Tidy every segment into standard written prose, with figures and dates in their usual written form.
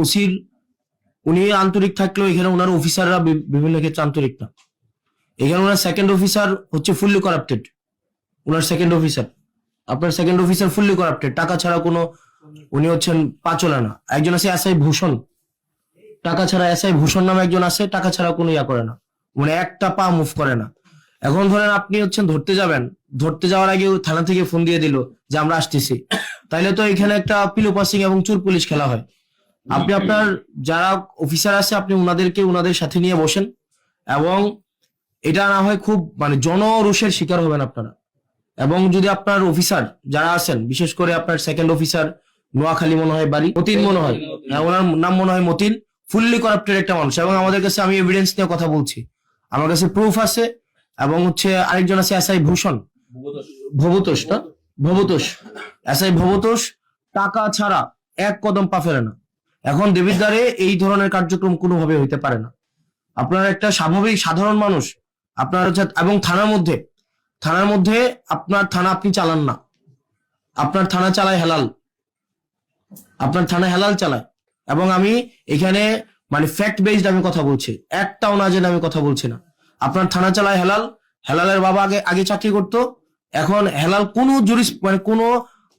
ওসির উনি আন্তরিক থাকলেও এখানে ওনার অফিসাররা বিভিন্ন ক্ষেত্রে আন্তরিক না। এখানে ওনার সেকেন্ড অফিসার হচ্ছে ফুললি করাপ্টেড। ওনার সেকেন্ড অফিসার, আপনার সেকেন্ড অফিসার ফুললি করাপ্টেড, টাকা ছাড়া কোনো, উনি হচ্ছেন পাঁচলা না। একজন আছে এসআই ভূষণ, টাকা ছাড়া এসআই ভূষণ নামে একজন আছে, টাকা ছাড়া কোনো ইয়া করে না, মানে একটা পা মুভ করে না। এখন ধরেন আপনি হচ্ছেন ধরতে যাবেন, ধরতে যাওয়ার আগে থানা থেকে ফোন দিয়ে দিল যে আমরা আসতেছি, তাইলে তো এখানে একটা পিলো পাসিং এবং চোর পুলিশ খেলা হয়। আপনি আপনার যারা অফিসার আছে আপনি ওনাদেরকে ওনাদের সাথে নিয়ে বসেন, এবং এটা না হয় খুব মানে জনরোষের শিকার হবেন আপনারা। এবং যদি আপনার অফিসার যারা আছেন, বিশেষ করে আপনার সেকেন্ড অফিসার নোয়াখালী মনে হয় বাড়ি, মতিন মনে হয়, হ্যাঁ ওনার নাম মনে হয় মতিন, ফুললি করাপ্টেড একটা মানুষ। এবং আমাদের কাছে, আমি এভিডেন্স নিয়ে কথা বলছি, আমার কাছে প্রুফ আছে। এবং হচ্ছে আরেকজন আছে এসআই ভূষণ, ভবতোষ না, ভবতোষ, এসআই ভবতোষ, টাকা ছাড়া এক কদম পা ফেলে না। এখন দেবিদ্বারে এই ধরনের কার্যক্রম কোনোভাবে হইতে পারে না। আপনার একটা স্বাভাবিক সাধারণ মানুষ, আপনার হচ্ছে, এবং থানার মধ্যে আপনার থানা আপনি চালান না, আপনার থানা চালায় হেলাল, আপনার থানা হেলাল চালায়। এবং আমি এখানে মানে ফ্যাক্ট বেসড আমি কথা বলছি, একটাও না জেনে আমি কথা বলছি না। আপনার থানা চালায় হেলাল, হেলালের বাবা আগে আগে চাকরি করতো। এখন হেলাল কোনো মানে কোনো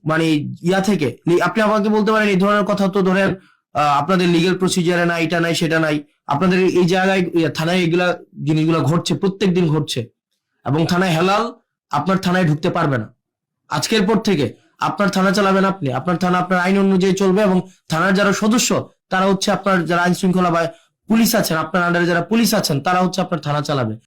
মানে ইয়া থেকে আপনি আমাকে বলতে পারেন এই ধরনের কথা, তো ধরেন আপনাদের লিগ্যাল প্রসিজারে নাই, এটা নাই সেটা নাই, আপনাদের এই জায়গায় থানায় এগুলা জিনিসগুলা ঘটছে, প্রত্যেক দিন ঘটছে। এবং থানায় হেলাল আপনার থানায় ঢুকতে পারবে না। আজকের পর থেকে আপনার থানা চালাবেন আপনি, আপনার থানা আপনার আইন অনুযায়ী চলবে। এবং থানার যারা সদস্য তারা হচ্ছে আপনার যারা আইন শৃঙ্খলা বা পুলিশ আছেন, আপনার আন্ডারে যারা পুলিশ আছেন তারা হচ্ছে আপনার থানা চালাবে।